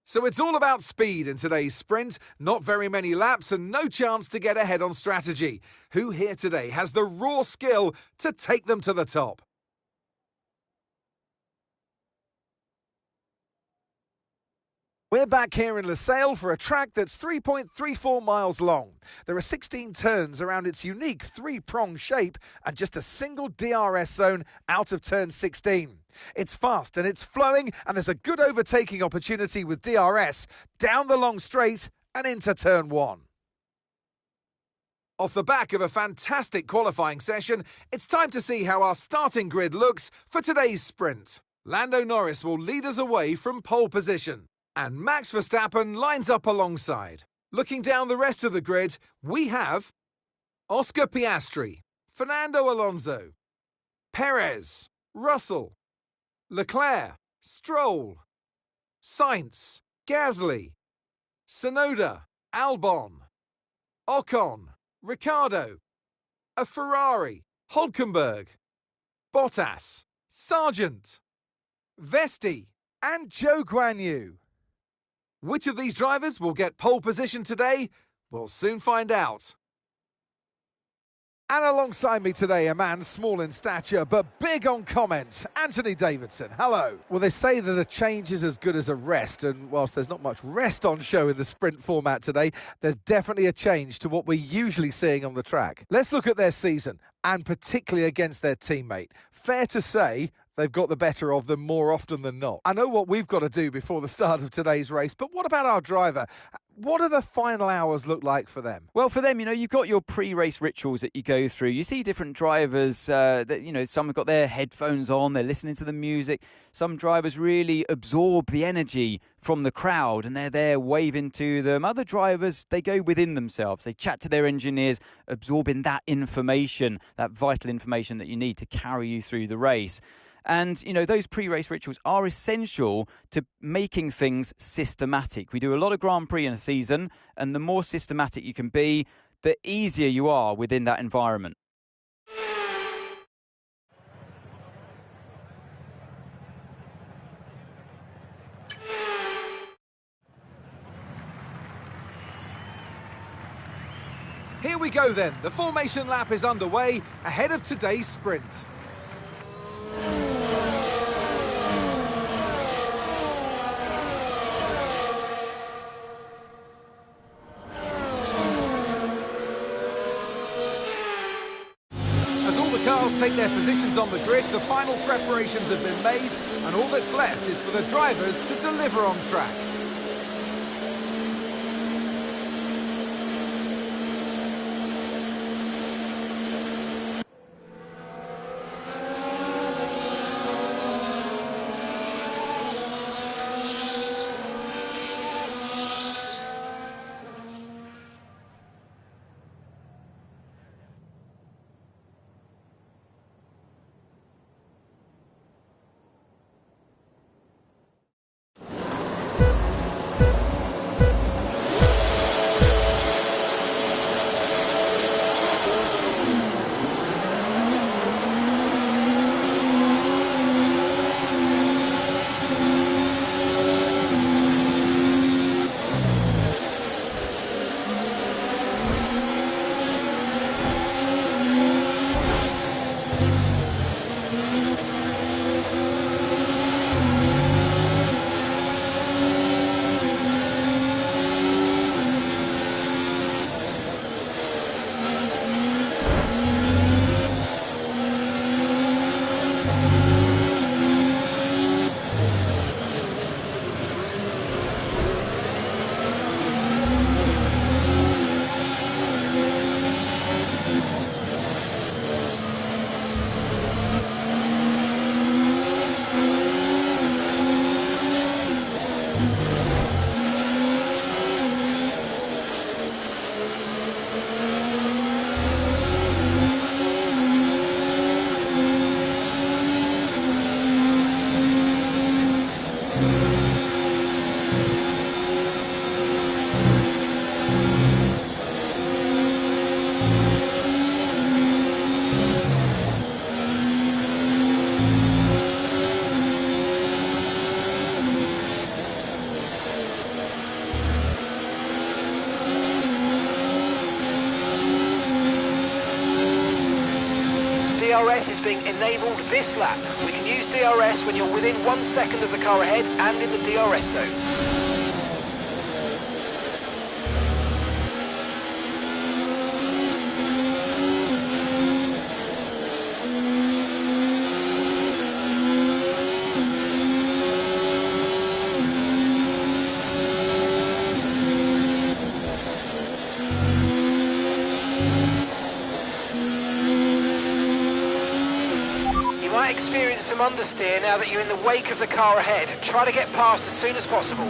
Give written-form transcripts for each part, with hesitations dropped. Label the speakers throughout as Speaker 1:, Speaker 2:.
Speaker 1: So it's all about speed in today's sprint, not very many laps and no chance to get ahead on strategy. Who here today has the raw skill to take them to the top? We're back here in Losail for a track that's 3.34 miles long. There are 16 turns around its unique three-prong shape and just a single DRS zone out of turn 16. It's fast and it's flowing, and there's a good overtaking opportunity with DRS down the long straight and into turn 1. Off the back of a fantastic qualifying session, it's time to see how our starting grid looks for today's sprint. Lando Norris will lead us away from pole position, and Max Verstappen lines up alongside. Looking down the rest of the grid, we have Oscar Piastri, Fernando Alonso, Perez, Russell, Leclerc, Stroll, Sainz, Gasly, Tsunoda, Albon, Ocon, Ricciardo, a Ferrari, Hülkenberg, Bottas, Sargent, Vesti, and Zhou Guanyu. Which of these drivers will get pole position today? We'll soon find out. And alongside me today, a man small in stature but big on comment, Anthony Davidson. Hello. Well, they say that a change is as good as a rest, and whilst there's not much rest on show in the sprint format today, there's definitely a change to what we're usually seeing on the track. Let's look at their season, and particularly against their teammate. Fair to say, they've got the better of them more often than not. I know what we've got to do before the start of today's race, but what about our driver? What do the final hours look like for them?
Speaker 2: Well, for them, you've got your pre-race rituals that you go through. You see different drivers that, some have got their headphones on, they're listening to the music. Some drivers really absorb the energy from the crowd and they're there waving to them. Other drivers, they go within themselves. They chat to their engineers, absorbing that information, that vital information that you need to carry you through the race. And, those pre-race rituals are essential to making things systematic. We do a lot of Grand Prix in a season, and the more systematic you can be, the easier you are within that environment.
Speaker 1: Here we go then. The formation lap is underway ahead of today's sprint. Cars take their positions on the grid, the final preparations have been made, and all that's left is for the drivers to deliver on track.
Speaker 3: DRS is being enabled this lap. We can use DRS when you're within 1 second of the car ahead and in the DRS zone. Experience some understeer now that you're in the wake of the car ahead. Try to get past as soon as possible.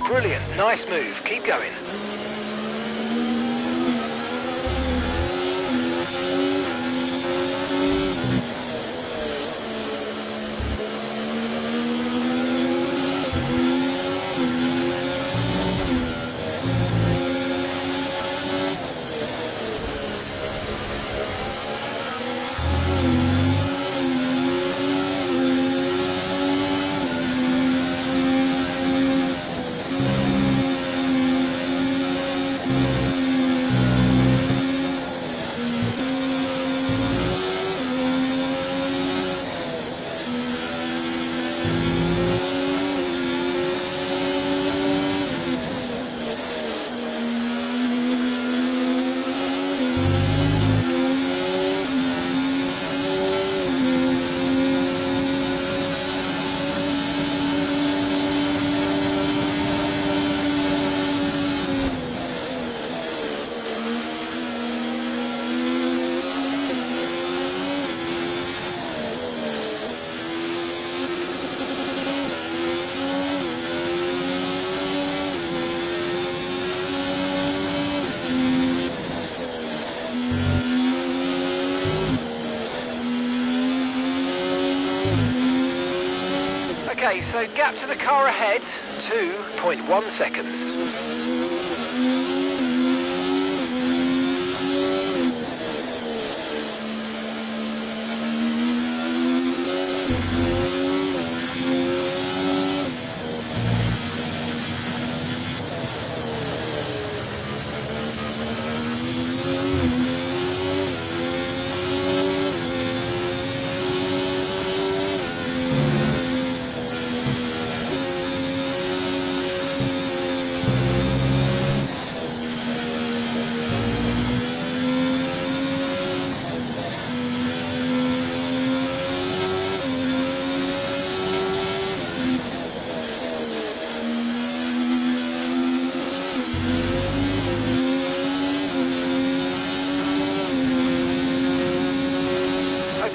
Speaker 3: Brilliant, nice move, keep going. Okay, so gap to the car ahead, 2.1 seconds.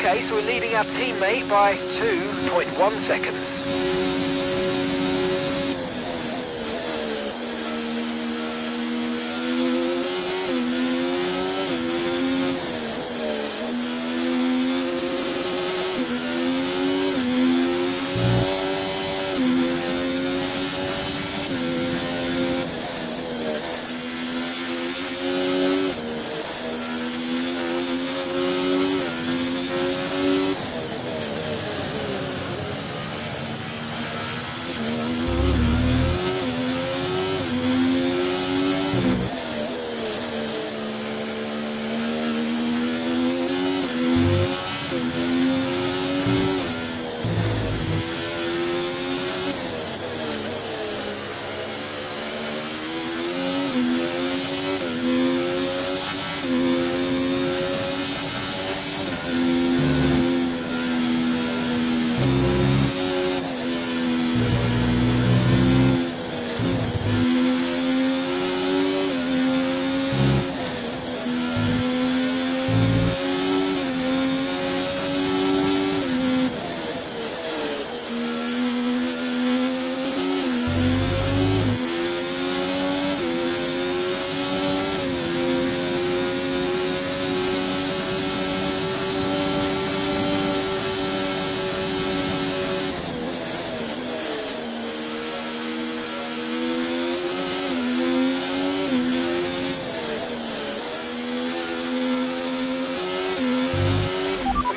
Speaker 3: Okay, so we're leading our teammate by 2.1 seconds.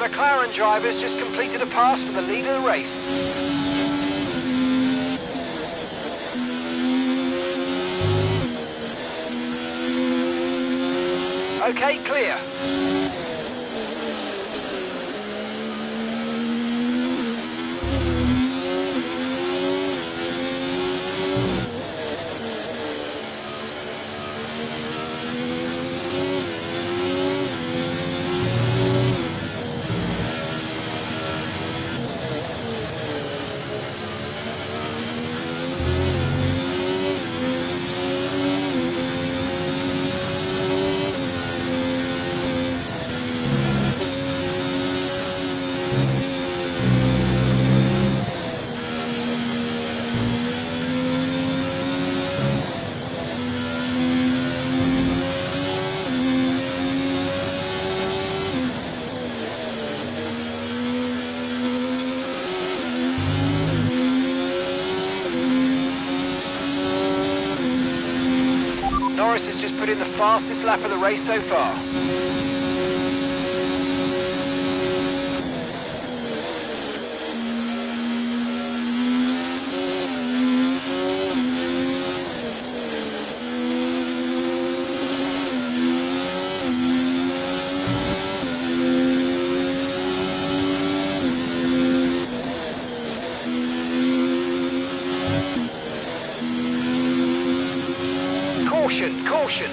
Speaker 3: McLaren drivers just completed a pass for the lead of the race. Okay, clear. Norris has just put in the fastest lap of the race so far. Caution, caution.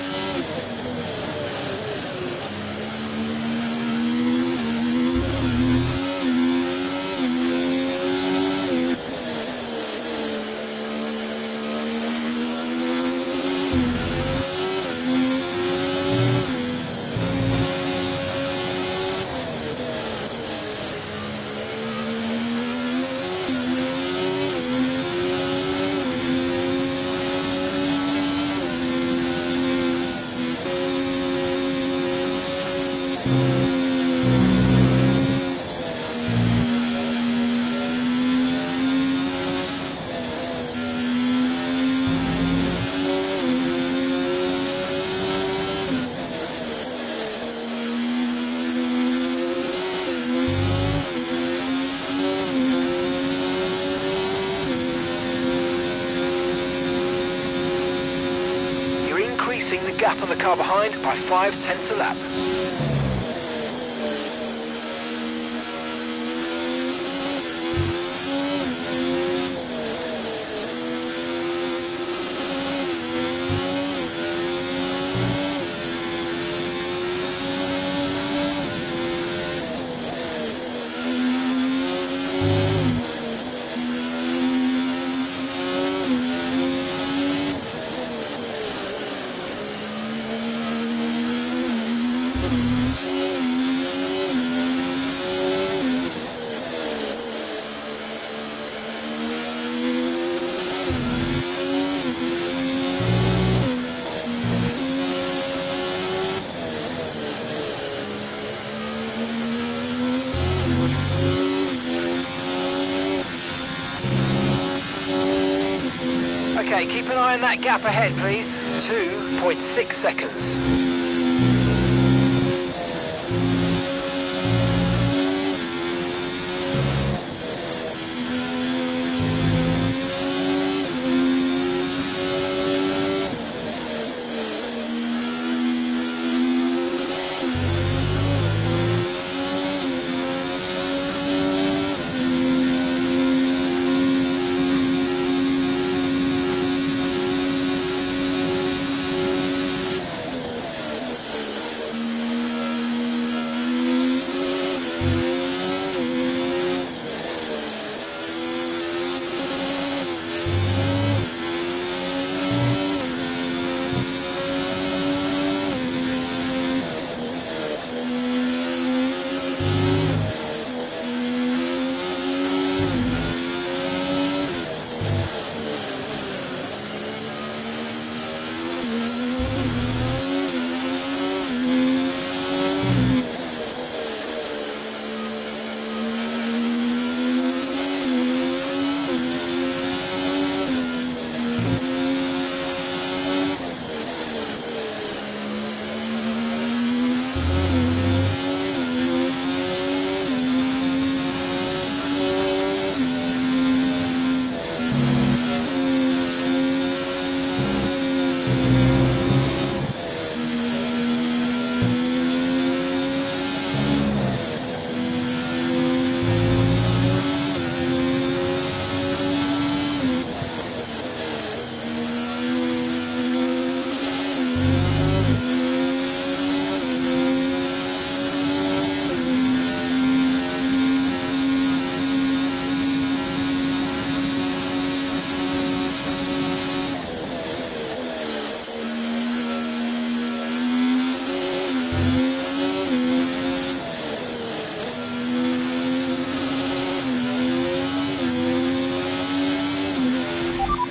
Speaker 3: Increasing the gap on the car behind by 0.5 a lap. Okay, keep an eye on that gap ahead, please. 2.6 seconds.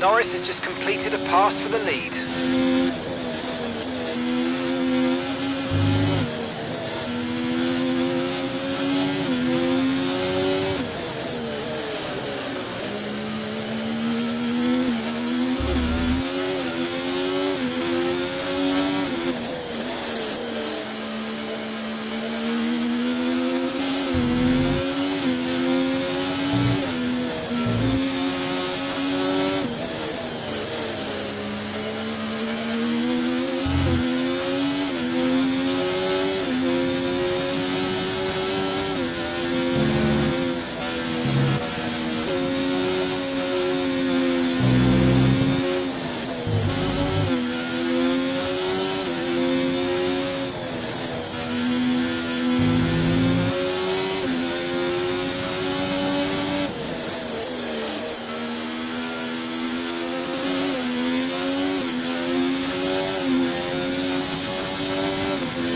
Speaker 3: Norris has just completed a pass for the lead.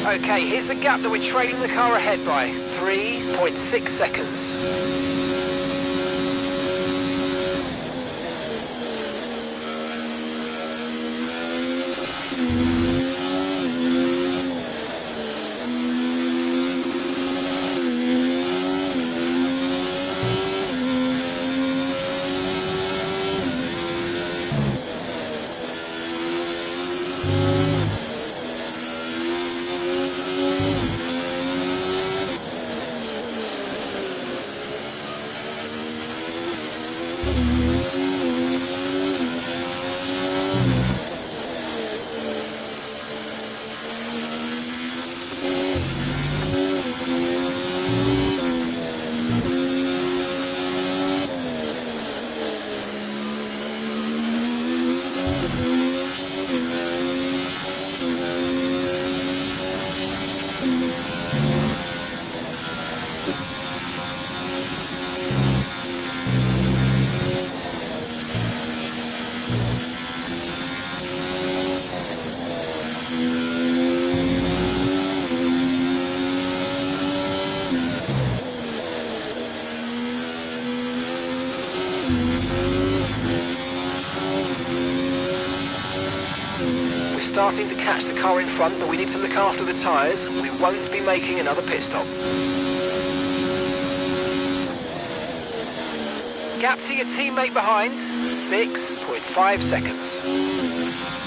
Speaker 3: Okay, here's the gap that we're trailing the car ahead by, 3.6 seconds. Starting to catch the car in front, but we need to look after the tyres. We won't be making another pit stop. Gap to your teammate behind, 6.5 seconds.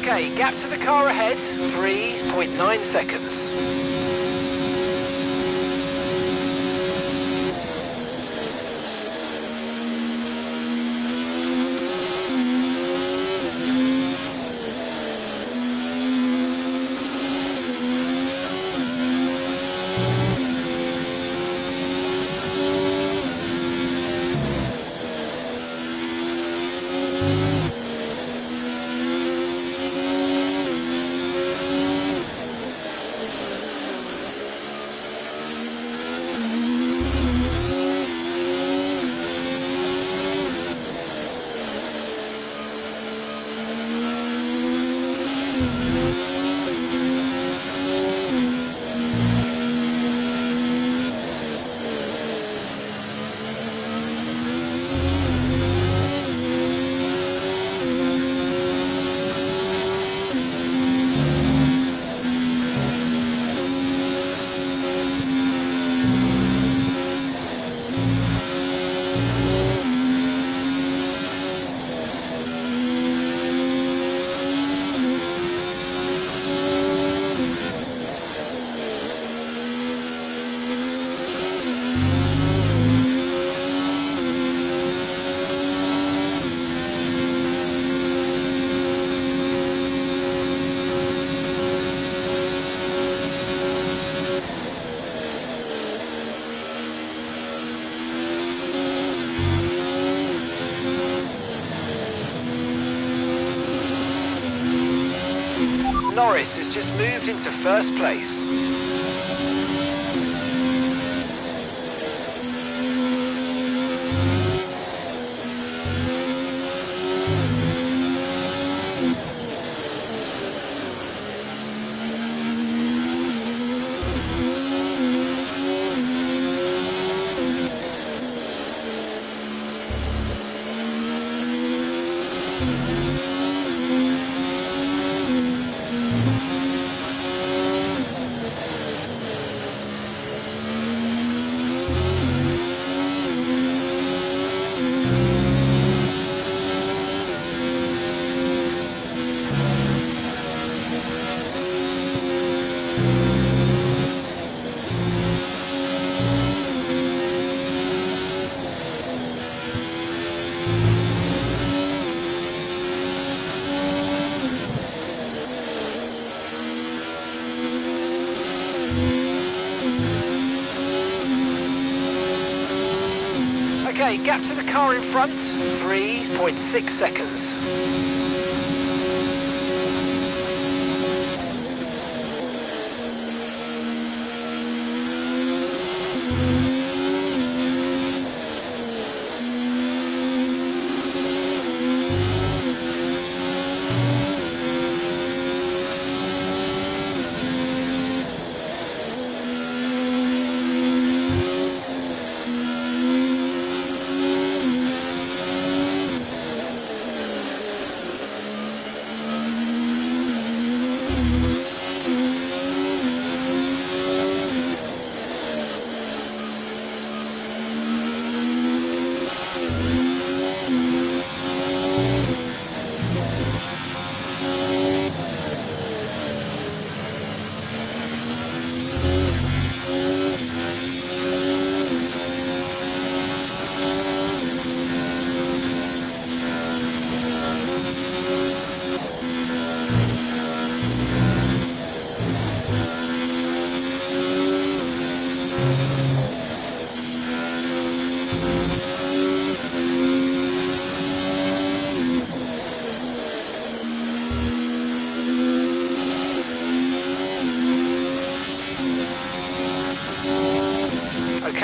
Speaker 3: Okay, gap to the car ahead, 3.9 seconds. Norris has just moved into first place. Okay, gap to the car in front, 3.6 seconds.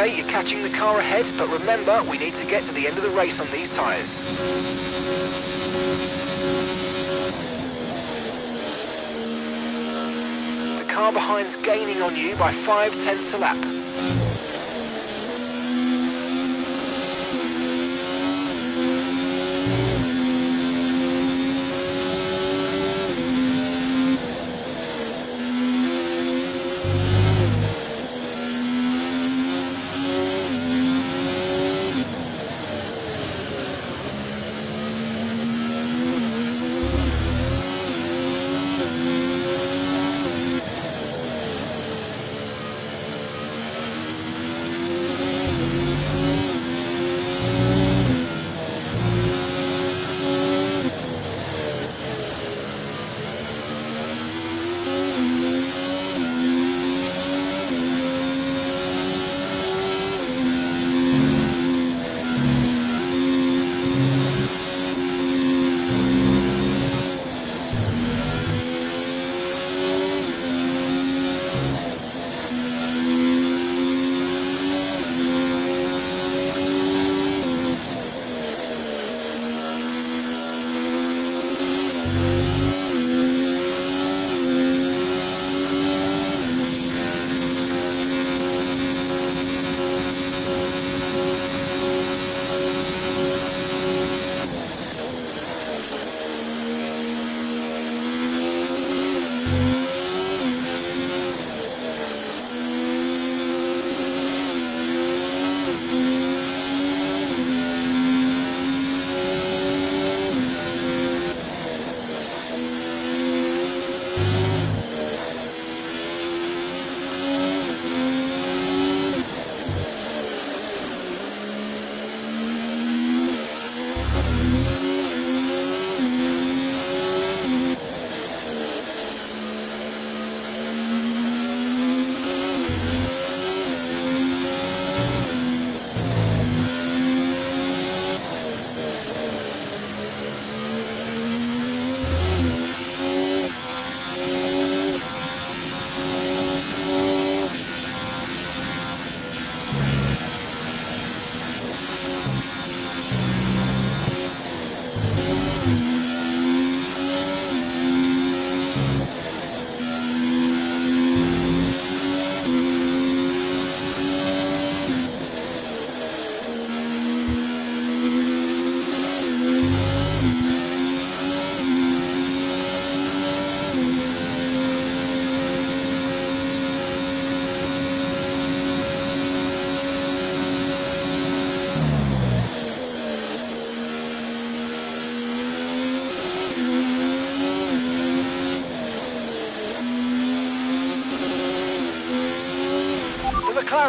Speaker 3: Okay, you're catching the car ahead, but remember, we need to get to the end of the race on these tyres. The car behind's gaining on you by 0.5 a lap.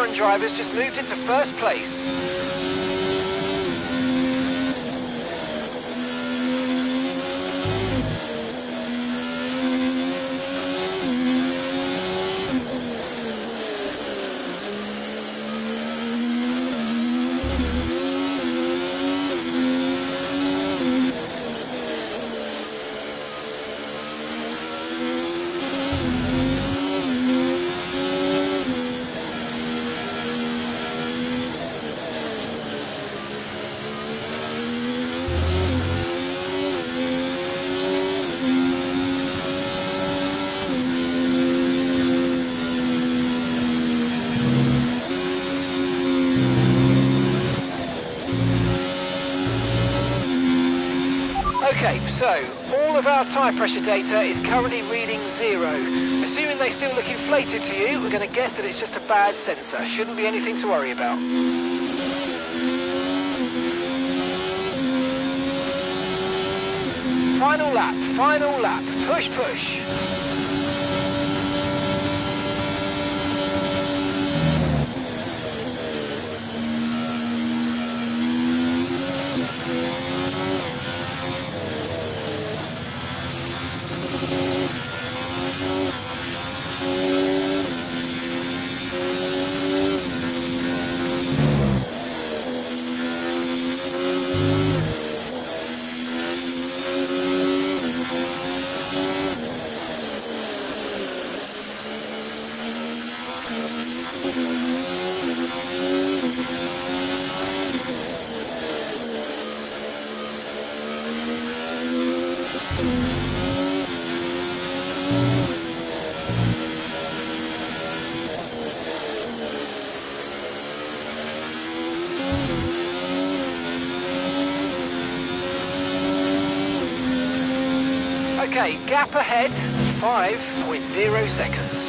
Speaker 3: McLaren drivers just moved into first place. Okay, so all of our tyre pressure data is currently reading 0. Assuming they still look inflated to you, we're going to guess that it's just a bad sensor. Shouldn't be anything to worry about. Final lap, push, push. Okay, gap ahead, 5.0 seconds.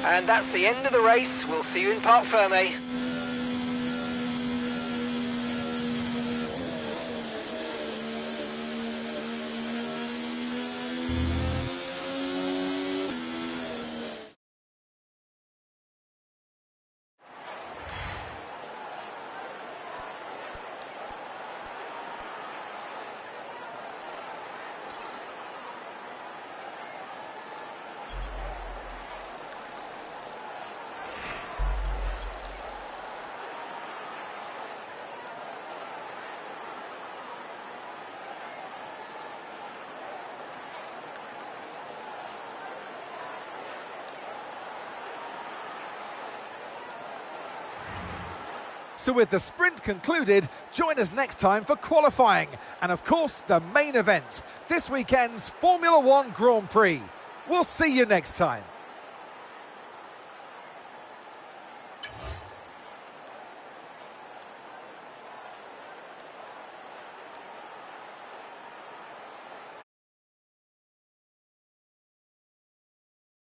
Speaker 3: And that's the end of the race. We'll see you in Parc Fermé.
Speaker 1: So with the sprint concluded, join us next time for qualifying and of course the main event, this weekend's Formula One Grand Prix. We'll see you next time.